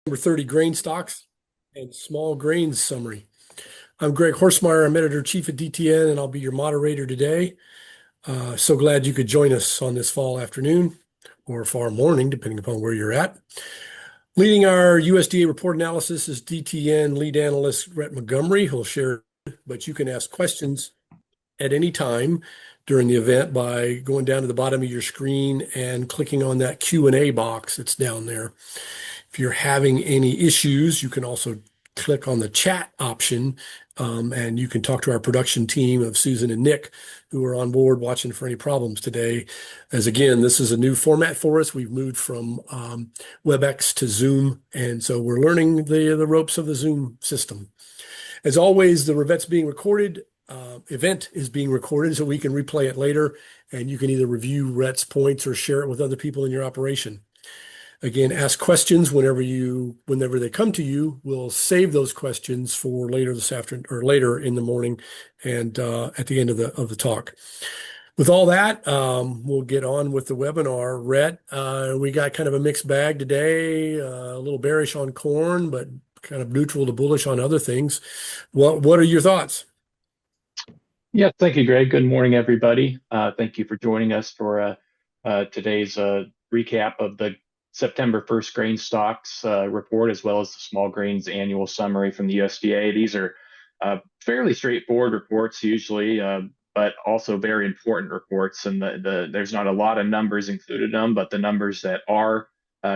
Number 30 grain stocks and small grains summary. I'm Greg Horsemeyer. I'm editor-chief at DTN, and I'll be your moderator today. So glad you could join us on this fall afternoon or far morning, depending upon where you're at. Leading our USDA report analysis is DTN lead analyst Rhett Montgomery, who'll share, but you can ask questions at any time during the event by going down to the bottom of your screen and clicking on that Q&A box that's down there. If you're having any issues, you can also click on the chat option, and you can talk to our production team of Susan and Nick, who are on board watching for any problems today. As again, this is a new format for us. We've moved from WebEx to Zoom, and so we're learning the ropes of the Zoom system. As always, the event is being recorded so we can replay it later, and you can either review Rhett's points or share it with other people in your operation. Again, ask questions whenever they come to you. We'll save those questions for later this afternoon or later in the morning and at the end of the talk. With all that, we'll get on with the webinar. Rhett, we got kind of a mixed bag today, a little bearish on corn, but kind of neutral to bullish on other things. What are your thoughts? Yeah, thank you, Greg. Good morning, everybody. Thank you for joining us for today's recap of the September 1st grain stocks report, as well as the small grains annual summary from the USDA. These are fairly straightforward reports usually, but also very important reports. And there's not a lot of numbers included in them, but the numbers that are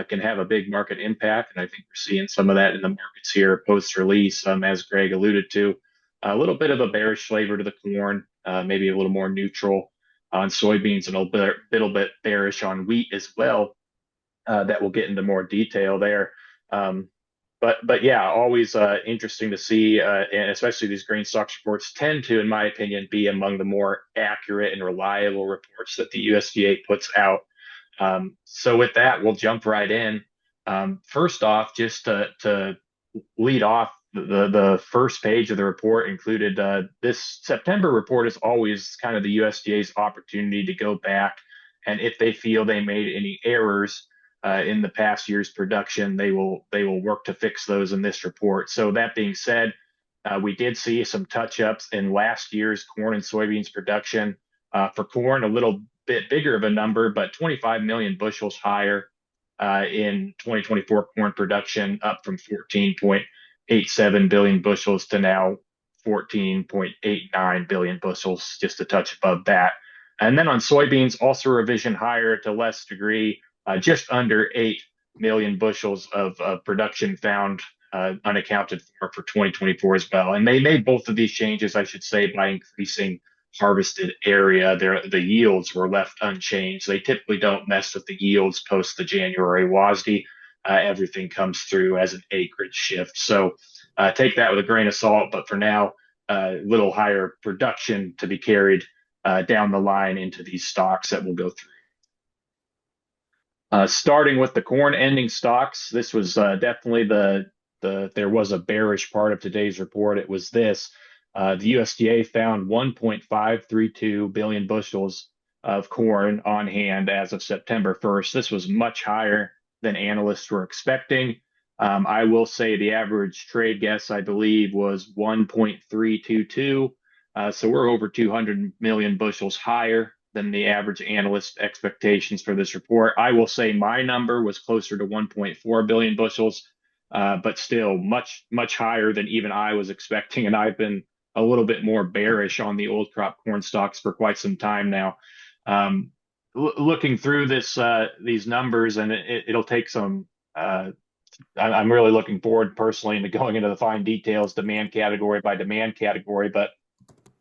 can have a big market impact. And I think we're seeing some of that in the markets here post-release, as Greg alluded to. A little bit of a bearish flavor to the corn, maybe a little more neutral on soybeans, and a little bit bearish on wheat as well. That we'll get into more detail there. But yeah, always interesting to see, and especially these grain stocks reports tend to, in my opinion, be among the more accurate and reliable reports that the USDA puts out. So with that, we'll jump right in. First off, just to lead off, the first page of the report included this September report is always kind of the USDA's opportunity to go back, and if they feel they made any errors in the past year's production, they will work to fix those in this report. So that being said, we did see some touch-ups in last year's corn and soybeans production. For corn, a little bit bigger of a number, but 25 million bushels higher in 2024 corn production, up from 14.87 billion bushels to now 14.89 billion bushels, just a touch above that. And then on soybeans, also a revision higher to less degree, just under 8 million bushels of production found unaccounted for 2024 as well. And they made both of these changes, I should say, by increasing harvested area. The yields were left unchanged. They typically don't mess with the yields post the January WASDE. Everything comes through as an acreage shift. So take that with a grain of salt. But for now, a little higher production to be carried down the line into these stocks that we'll go through. Starting with the corn ending stocks, this was definitely there was a bearish part of today's report. It was this. The USDA found 1.532 billion bushels of corn on hand as of September 1st. This was much higher than analysts were expecting. I will say the average trade guess, I believe, was 1.322. So we're over 200 million bushels higher than the average analyst expectations for this report. I will say my number was closer to 1.4 billion bushels, but still much, much higher than even I was expecting. And I've been a little bit more bearish on the old crop corn stocks for quite some time now. Looking through these numbers, and it'll take some, I'm really looking forward personally into going into the fine details, demand category by demand category, but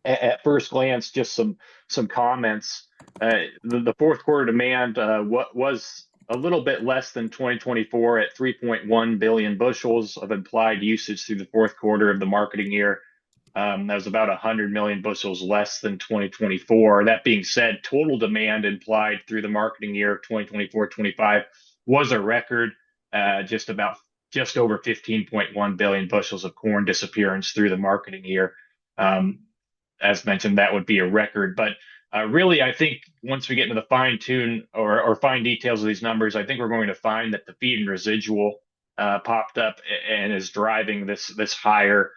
at first glance, just some comments. The fourth quarter demand was a little bit less than 2024 at 3.1 billion bushels of implied usage through the fourth quarter of the marketing year. That was about 100 million bushels less than 2024. That being said, total demand implied through the marketing year of 2024-25 was a record, just over 15.1 billion bushels of corn disappearance through the marketing year. As mentioned, that would be a record. But really, I think once we get into the fine tune or fine details of these numbers, I think we're going to find that the feed and residual popped up and is driving this higher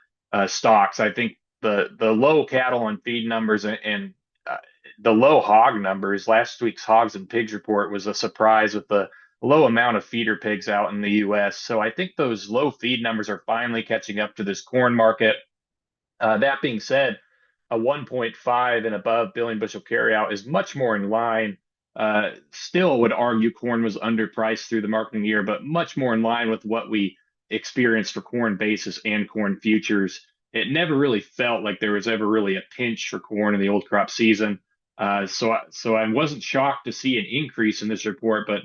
stocks. I think the low cattle and feed numbers and uh, the low hog numbers. Last week's hogs and pigs report was a surprise with the low amount of feeder pigs out in the U.S. So I think those low feed numbers are finally catching up to this corn market. That being said, a 1.5 and above billion bushel carryout is much more in line. Still would argue corn was underpriced through the marketing year, but much more in line with what we experienced for corn basis and corn futures. It never really felt like there was ever really a pinch for corn in the old crop season. So I wasn't shocked to see an increase in this report, but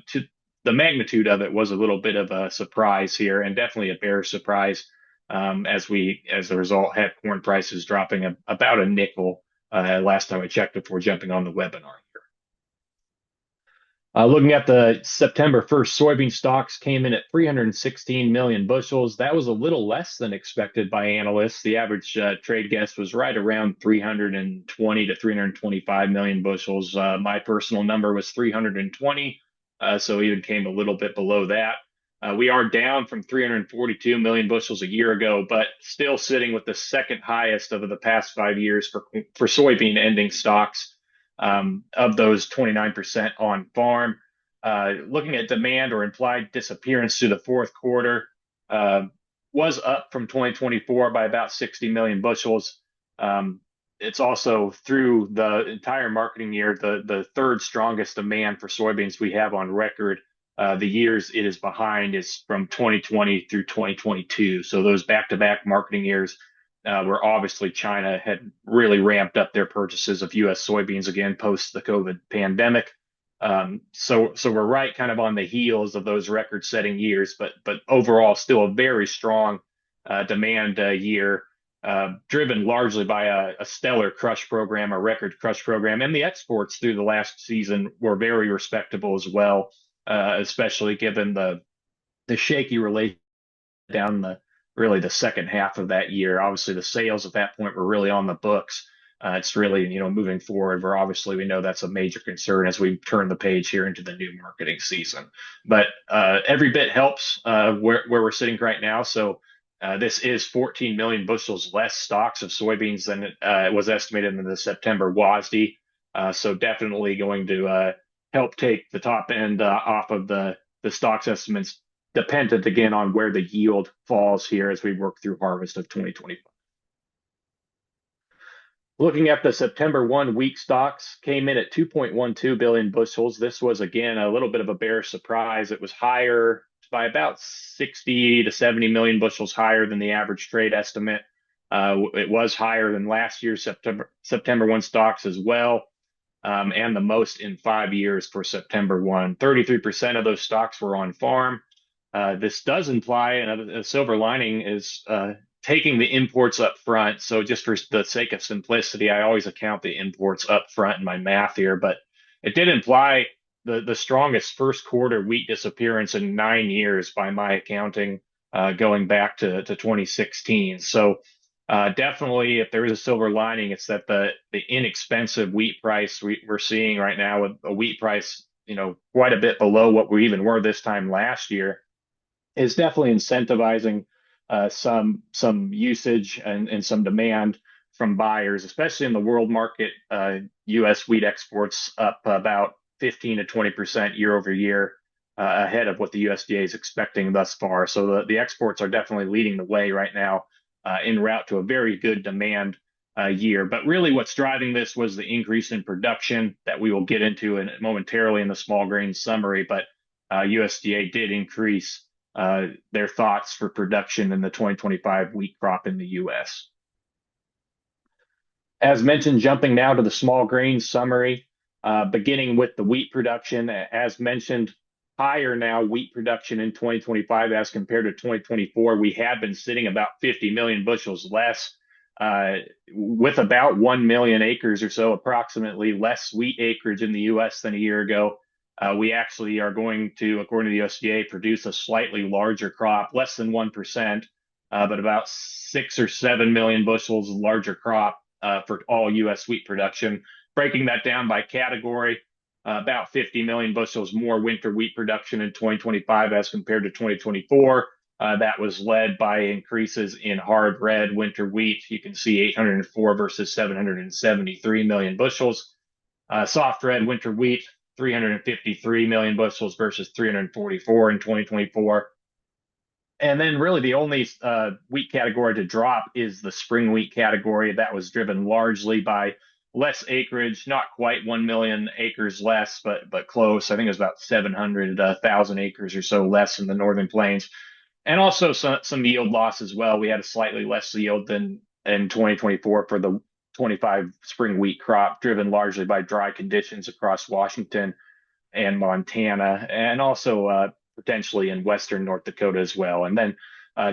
the magnitude of it was a little bit of a surprise here, and definitely a bearish surprise as a result, had corn prices dropping about a nickel last time I checked before jumping on the webinar here. Looking at the September 1st, soybean stocks came in at 316 million bushels. That was a little less than expected by analysts. The average trade guess was right around 320 to 325 million bushels. My personal number was 320, so even came a little bit below that. We are down from 342 million bushels a year ago, but still sitting with the second highest of the past 5 years for soybean ending stocks. Of those 29% on farm. Looking at demand or implied disappearance through the fourth quarter, was up from 2024 by about 60 million bushels. It's also through the entire marketing year, the third strongest demand for soybeans we have on record. The years it is behind is from 2020 through 2022. So those back-to-back marketing years where obviously China had really ramped up their purchases of U.S. soybeans again post the COVID pandemic. So we're right kind of on the heels of those record-setting years, but overall still a very strong demand year, driven largely by a stellar crush program, a record crush program, and the exports through the last season were very respectable as well, especially given the shaky relation down really the second half of that year. Obviously, the sales at that point were really on the books. It's really, moving forward, where obviously we know that's a major concern as we turn the page here into the new marketing season. But every bit helps where we're sitting right now. So this is 14 million bushels less stocks of soybeans than it was estimated in the September WASDE. So definitely going to help take the top end off of the stocks estimates, dependent again on where the yield falls here as we work through harvest of 2025. Looking at the September 1 week stocks, came in at 2.12 billion bushels. This was again a little bit of a bearish surprise. It was higher by about 60 to 70 million bushels higher than the average trade estimate. It was higher than last year's September 1 stocks as well, and the most in 5 years for September 1. 33% of those stocks were on farm. This does imply, and a silver lining is taking the imports up front. So just for the sake of simplicity, I always account the imports up front in my math here, but it did imply the strongest first quarter wheat disappearance in 9 years by my accounting, going back to 2016. So definitely, if there is a silver lining, it's that the inexpensive wheat price we're seeing right now, with a wheat price, quite a bit below what we even were this time last year, is definitely incentivizing some usage and some demand from buyers, especially in the world market. U.S. wheat exports up about 15 to 20% year over year, ahead of what the USDA is expecting thus far. So the exports are definitely leading the way right now, en route to a very good demand year. But really what's driving this was the increase in production that we will get into momentarily in the small grain summary. But USDA did increase their thoughts for production in the 2025 wheat crop in the U.S. As mentioned, jumping now to the small grain summary, beginning with the wheat production. As mentioned, higher now wheat production in 2025 as compared to 2024. We had been sitting about 50 million bushels less, with about 1 million acres or so, approximately, less wheat acreage in the U.S. than a year ago. We actually are going to, according to the USDA, produce a slightly larger crop, less than 1%, but about 6 or 7 million bushels larger crop for all U.S. wheat production. Breaking that down by category, about 50 million bushels more winter wheat production in 2025 as compared to 2024. That was led by increases in hard red winter wheat. You can see 804 versus 773 million bushels. Soft red winter wheat, 353 million bushels versus 344 in 2024. And then really the only wheat category to drop is the spring wheat category. That was driven largely by less acreage, not quite 1 million acres less, but close. I think it was about 700,000 acres or so less in the northern plains. And also some yield loss as well. We had a slightly less yield than in 2024 for the 25 spring wheat crop, driven largely by dry conditions across Washington and Montana, and also potentially in western North Dakota as well. And then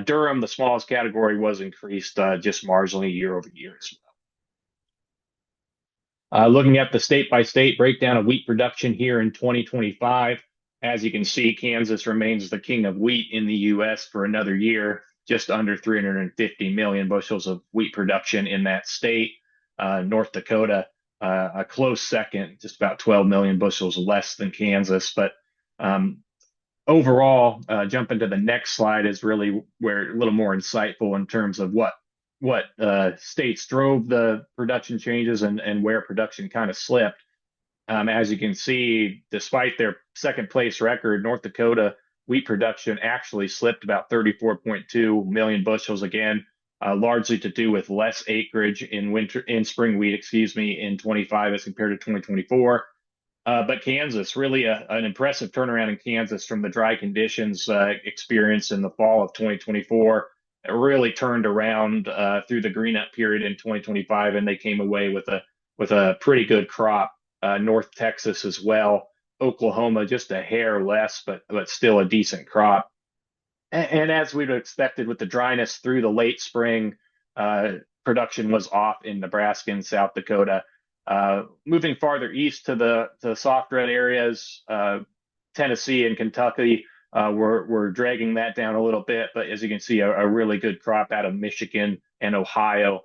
Durham, the smallest category, was increased just marginally year over year as well. Looking at the state by state breakdown of wheat production here in 2025, as you can see, Kansas remains the king of wheat in the U.S. for another year, just under 350 million bushels of wheat production in that state. North Dakota, a close second, just about 12 million bushels less than Kansas. But overall, jumping to the next slide is really where a little more insightful in terms of what states drove the production changes and where production kind of slipped. As you can see, despite their second place record, North Dakota wheat production actually slipped about 34.2 million bushels again, largely to do with less acreage in spring wheat, in 25 as compared to 2024. But Kansas, really an impressive turnaround in Kansas from the dry conditions experienced in the fall of 2024. It really turned around through the green up period in 2025, and they came away with a pretty good crop. North Texas as well, Oklahoma just a hair less, but still a decent crop. And as we'd expected with the dryness through the late spring, production was off in Nebraska and South Dakota. Moving farther east to the soft red areas, Tennessee and Kentucky were dragging that down a little bit. But as you can see, a really good crop out of Michigan and Ohio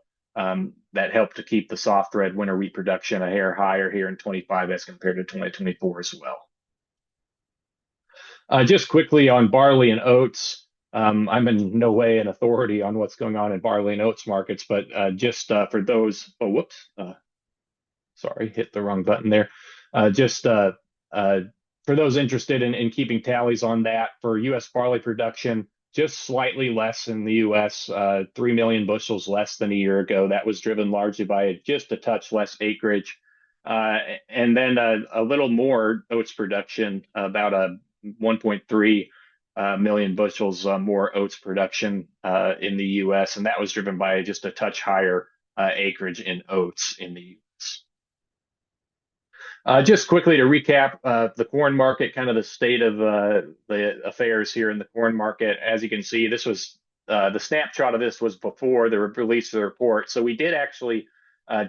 that helped to keep the soft red winter wheat production a hair higher here in 25 as compared to 2024 as well. Just quickly on barley and oats. I'm in no way an authority on what's going on in barley and oats markets, but just for those, sorry, hit the wrong button there. Just for those interested in keeping tallies on that, for U.S. barley production, just slightly less in the U.S., 3 million bushels less than a year ago. That was driven largely by just a touch less acreage. And then a little more oats production, about a 1.3 million bushels more oats production in the U.S., and that was driven by just a touch higher acreage in oats in the U.S. Just quickly to recap the corn market, kind of the state of the affairs here in the corn market. As you can see, this was the snapshot of this was before the release of the report. So we did actually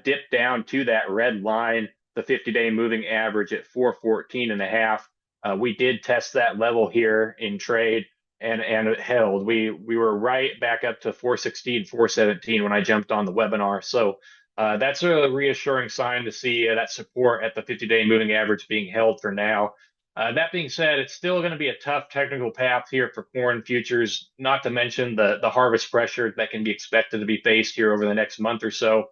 dip down to that red line, the 50-day moving average at 414.5. We did test that level here in trade, and it held. We were right back up to 416, 417 when I jumped on the webinar. So that's a reassuring sign to see that support at the 50-day moving average being held for now. That being said, it's still going to be a tough technical path here for corn futures, not to mention the harvest pressure that can be expected to be faced here over the next month or so.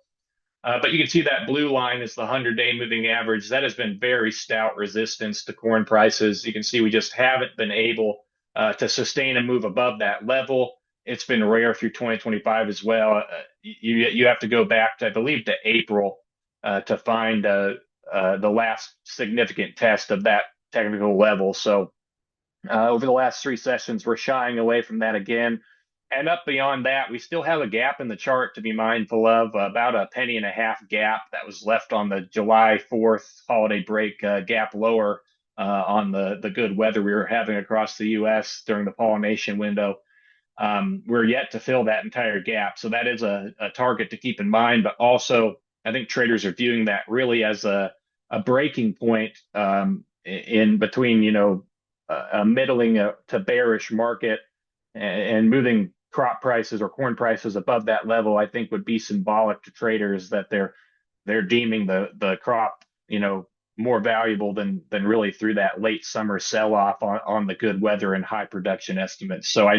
But you can see that blue line is the 100-day moving average. That has been very stout resistance to corn prices. You can see we just haven't been able to sustain a move above that level. It's been rare through 2025 as well. You have to go back to, I believe, to April to find the last significant test of that technical level. So over the last three sessions, we're shying away from that again. And up beyond that, we still have a gap in the chart to be mindful of, about a penny and a half gap that was left on the July 4th holiday break gap lower on the good weather we were having across the U.S. during the pollination window. We're yet to fill that entire gap. So that is a target to keep in mind. But also, I think traders are viewing that really as a breaking point in between, a middling to bearish market and moving crop prices or corn prices above that level. I think would be symbolic to traders that they're deeming the crop, more valuable than really through that late summer sell off on the good weather and high production estimates. So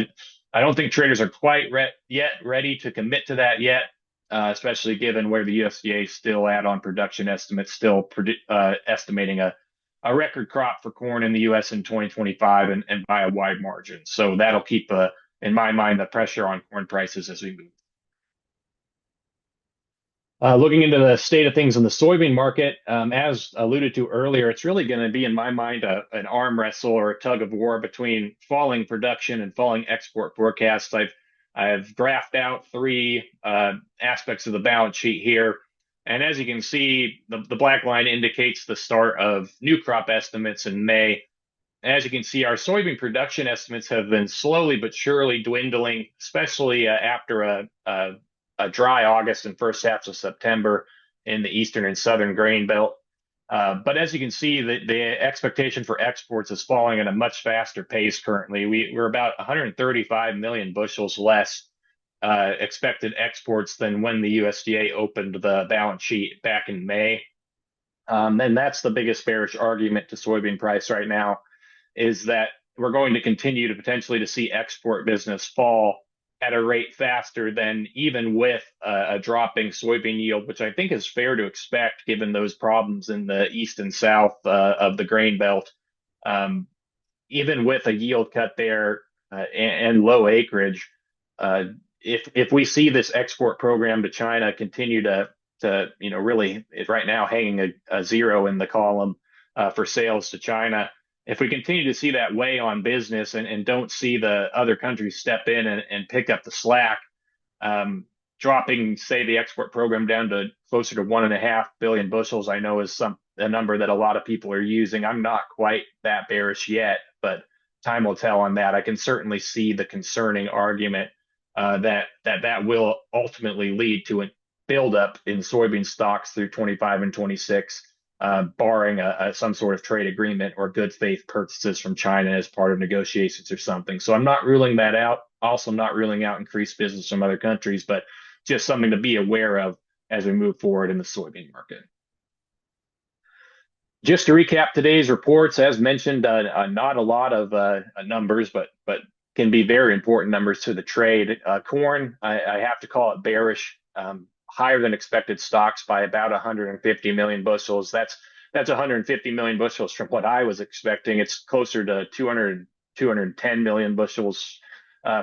I don't think traders are quite yet ready to commit to that yet, especially given where the USDA is still at on production estimates, still estimating a record crop for corn in the U.S. in 2025 and by a wide margin. So that'll keep, in my mind, the pressure on corn prices as we move. Looking into the state of things in the soybean market, as alluded to earlier, it's really going to be, in my mind, an arm wrestle or a tug of war between falling production and falling export forecasts. I've graphed out three aspects of the balance sheet here. And as you can see, the black line indicates the start of new crop estimates in May. As you can see, our soybean production estimates have been slowly but surely dwindling, especially after a dry August and first half of September in the eastern and southern grain belt. But as you can see, the expectation for exports is falling at a much faster pace currently. We're about 135 million bushels less expected exports than when the USDA opened the balance sheet back in May. And that's the biggest bearish argument to soybean price right now, is that we're going to continue to potentially to see export business fall at a rate faster than even with a dropping soybean yield, which I think is fair to expect given those problems in the east and south of the grain belt. Even with a yield cut there and low acreage, if we see this export program to China continue to really right now hanging a zero in the column for sales to China, if we continue to see that weigh on business and don't see the other countries step in and pick up the slack, dropping, say, the export program down to closer to 1.5 billion bushels, I know is a number that a lot of people are using. I'm not quite that bearish yet, but time will tell on that. I can certainly see the concerning argument that will ultimately lead to a buildup in soybean stocks through 25 and 26. Barring some sort of trade agreement or good faith purchases from China as part of negotiations or something. So I'm not ruling that out. Also not ruling out increased business from other countries, but just something to be aware of as we move forward in the soybean market. Just to recap today's reports, as mentioned, not a lot of numbers, but can be very important numbers to the trade. Corn, I have to call it bearish. Higher than expected stocks by about 150 million bushels. That's 150 million bushels from what I was expecting. It's closer to 210 million bushels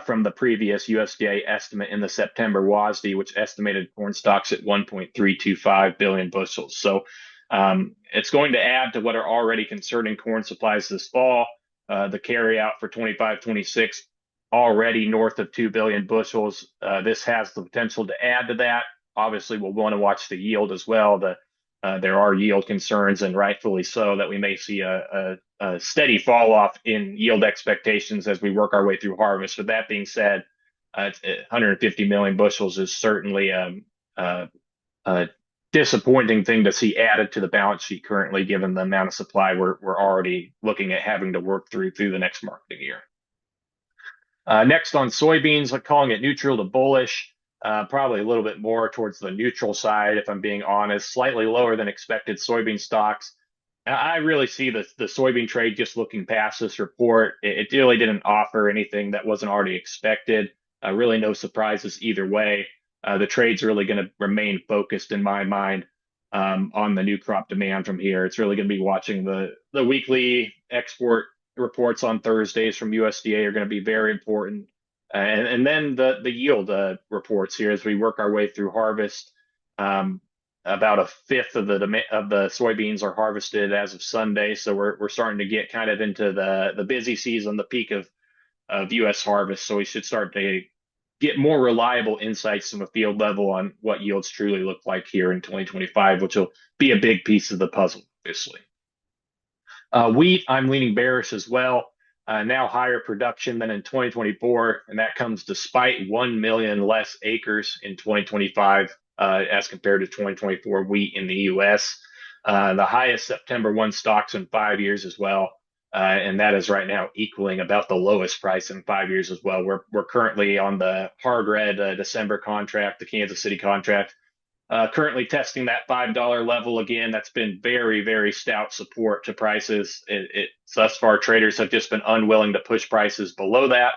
from the previous USDA estimate in the September WASDE, which estimated corn stocks at 1.325 billion bushels. So it's going to add to what are already concerning corn supplies this fall. The carryout for 25-26 already north of 2 billion bushels. This has the potential to add to that. Obviously, we'll want to watch the yield as well. There are yield concerns, and rightfully so, that we may see a steady fall off in yield expectations as we work our way through harvest. With that being said, 150 million bushels is certainly a disappointing thing to see added to the balance sheet currently, given the amount of supply we're already looking at having to work through the next marketing year. Next on soybeans, I'm calling it neutral to bullish. Probably a little bit more towards the neutral side, if I'm being honest. Slightly lower than expected soybean stocks. I really see the soybean trade just looking past this report. It really didn't offer anything that wasn't already expected. Really no surprises either way. The trade's really going to remain focused in my mind on the new crop demand from here. It's really going to be watching the weekly export reports on Thursdays from USDA are going to be very important. And then the yield reports here as we work our way through harvest. About a fifth of the soybeans are harvested as of Sunday, so we're starting to get kind of into the busy season, the peak of U.S. harvest. So we should start to get more reliable insights from a field level on what yields truly look like here in 2025, which will be a big piece of the puzzle, obviously. Wheat, I'm leaning bearish as well. Now higher production than in 2024, and that comes despite 1 million less acres in 2025 as compared to 2024 wheat in the U.S. The highest September 1 stocks in 5 years as well, and that is right now equaling about the lowest price in 5 years as well. We're currently on the hard red December contract, the Kansas City contract. Currently testing that $5 level again. That's been very, very stout support to prices. Thus far, traders have just been unwilling to push prices below that.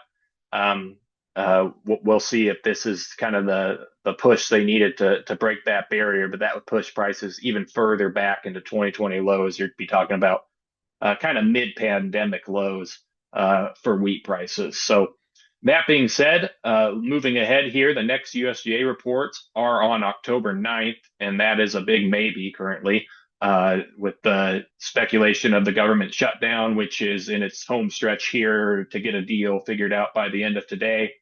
we'll see if this is kind of the push they needed to break that barrier, but that would push prices even further back into 2020 lows. You'd be talking about kind of mid-pandemic lows for wheat prices. So that being said, moving ahead here, the next USDA reports are on October 9th, and that is a big maybe currently, with the speculation of the government shutdown, which is in its home stretch here to get a deal figured out by the end of today.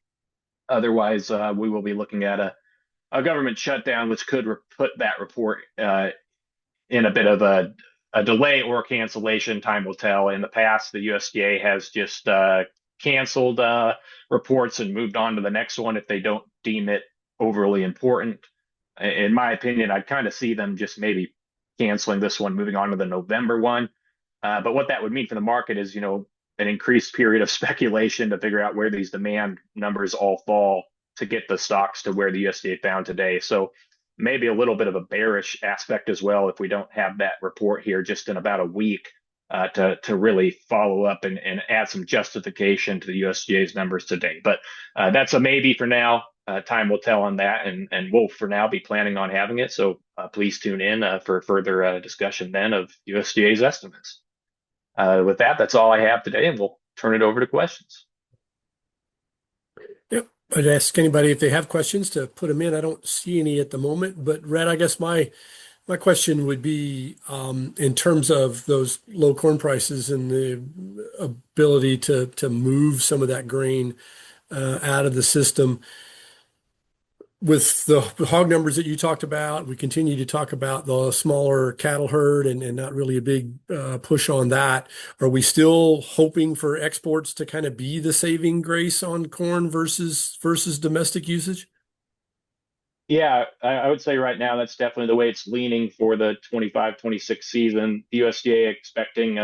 Otherwise, we will be looking at a government shutdown, which could put that report in a bit of a delay or cancellation. Time will tell. In the past, the USDA has just canceled reports and moved on to the next one if they don't deem it overly important. In my opinion, I'd kind of see them just maybe canceling this one, moving on to the November one. But what that would mean for the market is, an increased period of speculation to figure out where these demand numbers all fall to get the stocks to where the USDA found today. So maybe a little bit of a bearish aspect as well if we don't have that report here just in about a week to really follow up and add some justification to the USDA's numbers today. But that's a maybe for now. Time will tell on that, and we'll for now be planning on having it. So please tune in for further discussion then of USDA's estimates. With that, that's all I have today, and we'll turn it over to questions. Yep. I'd ask anybody if they have questions to put them in. I don't see any at the moment, but Rhett, I guess my question would be in terms of those low corn prices and the ability to move some of that grain out of the system. With the hog numbers that you talked about, we continue to talk about the smaller cattle herd and not really a big push on that. Are we still hoping for exports to kind of be the saving grace on corn versus domestic usage? Yeah, I would say right now that's definitely the way it's leaning for the 25-26 season. The USDA expecting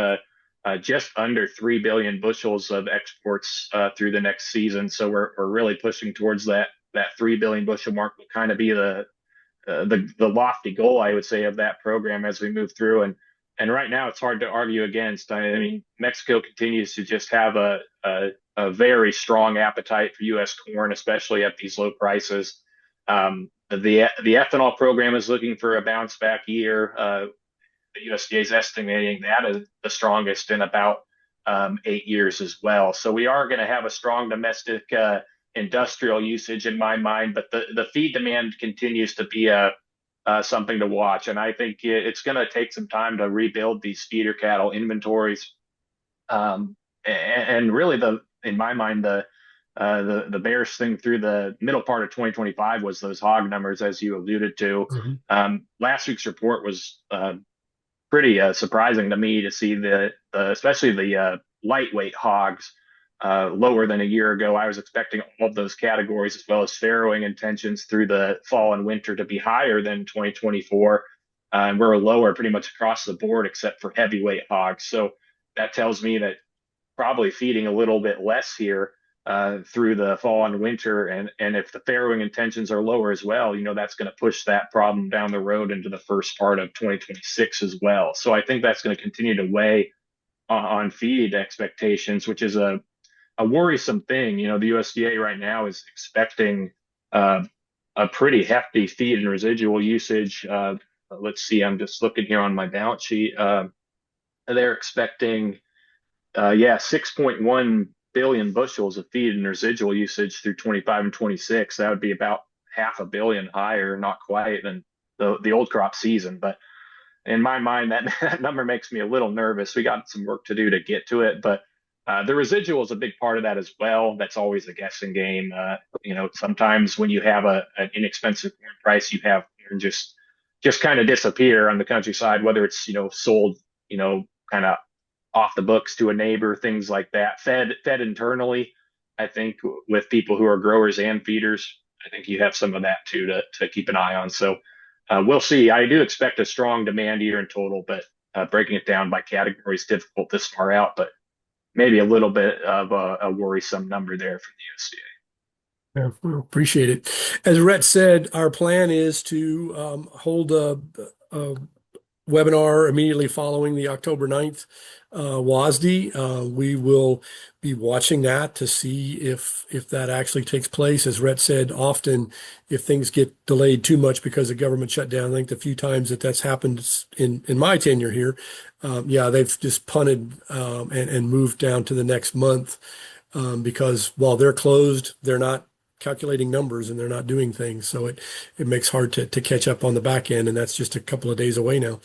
just under 3 billion bushels of exports through the next season. So we're really pushing towards that 3 billion bushel mark will kind of be the lofty goal, I would say, of that program as we move through. And right now it's hard to argue against. I mean, Mexico continues to just have a very strong appetite for U.S. corn, especially at these low prices. The ethanol program is looking for a bounce back year. The USDA is estimating that is the strongest in about 8 years as well. So we are going to have a strong domestic industrial usage in my mind, but the feed demand continues to be something to watch. And I think it's going to take some time to rebuild these feeder cattle inventories. And really, in my mind, the bearish thing through the middle part of 2025 was those hog numbers, as you alluded to. Mhm. Last week's report was pretty surprising to me to see especially the lightweight hogs lower than a year ago. I was expecting all of those categories, as well as farrowing intentions through the fall and winter, to be higher than 2024. And we're lower pretty much across the board, except for heavyweight hogs. So that tells me that probably feeding a little bit less here through the fall and winter. And if the farrowing intentions are lower as well, that's going to push that problem down the road into the first part of 2026 as well. So I think that's going to continue to weigh on feed expectations, which is a worrisome thing. The USDA right now is expecting a pretty hefty feed and residual usage. Let's see, I'm just looking here on my balance sheet. They're expecting, 6.1 billion bushels of feed and residual usage through 25 and 26. That would be about 500 million higher, not quite, than the old crop season. But in my mind, that number makes me a little nervous. We got some work to do to get to it, but the residual is a big part of that as well. That's always a guessing game. Sometimes when you have an inexpensive corn price, you have corn just kind of disappear on the countryside, whether it's sold kind of off the books to a neighbor, things like that. Fed internally, I think with people who are growers and feeders, I think you have some of that too to keep an eye on. So we'll see. I do expect a strong demand year in total, but breaking it down by category is difficult this far out. But maybe a little bit of a worrisome number there for the USDA. Yeah, well, appreciate it. As Rhett said, our plan is to hold a webinar immediately following the October 9th WASD. We will be watching that to see if that actually takes place. As Rhett said, often if things get delayed too much because of government shutdown, I think the few times that that's happened in my tenure here, yeah, they've just punted and moved down to the next month because while they're closed, they're not calculating numbers and they're not doing things. So it makes hard to catch up on the back end, and that's just a couple of days away now.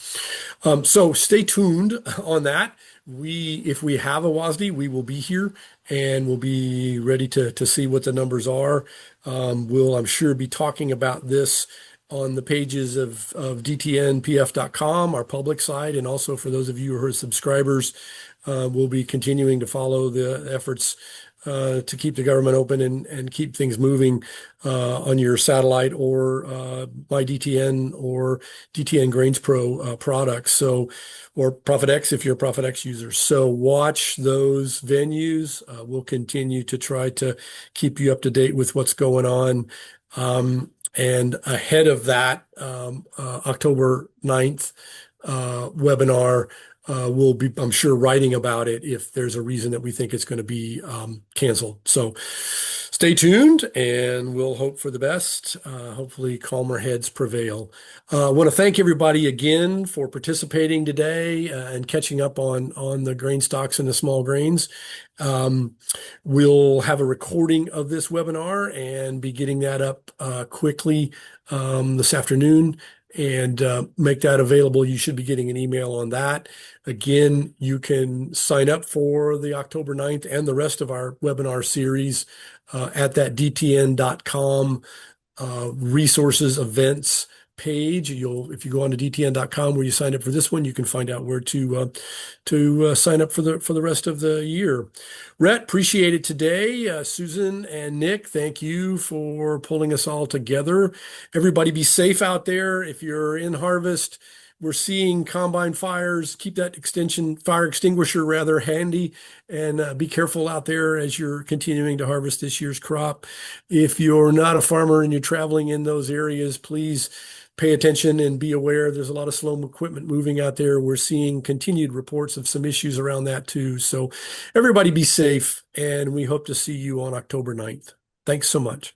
So stay tuned on that. If we have a WASD, we will be here and we'll be ready to see what the numbers are. We'll, I'm sure, be talking about this on the pages of dtnpf.com, our public site, and also for those of you who are subscribers, we'll be continuing to follow the efforts to keep the government open and keep things moving on your satellite or my DTN or DTN Grains Pro products. So, or Profit X if you're a Profit X user. So watch those venues. We'll continue to try to keep you up to date with what's going on. And ahead of that, October 9th webinar, we'll be, I'm sure, writing about it if there's a reason that we think it's going to be canceled. So stay tuned and we'll hope for the best. Hopefully calmer heads prevail. I want to thank everybody again for participating today and catching up on the grain stocks and the small grains. We'll have a recording of this webinar and be getting that up quickly this afternoon and make that available. You should be getting an email on that. Again, you can sign up for the October 9th and the rest of our webinar series at that dtn.com resources events page. If you go on to dtn.com where you sign up for this one, you can find out where to sign up for the rest of the year. Rhett, appreciate it today. Susan and Nick, thank you for pulling us all together. Everybody be safe out there. If you're in harvest, we're seeing combine fires. Keep that fire extinguisher rather handy, and be careful out there as you're continuing to harvest this year's crop. If you're not a farmer and you're traveling in those areas, please pay attention and be aware. There's a lot of slow equipment moving out there. We're seeing continued reports of some issues around that too. So everybody be safe, and we hope to see you on October 9th. Thanks so much.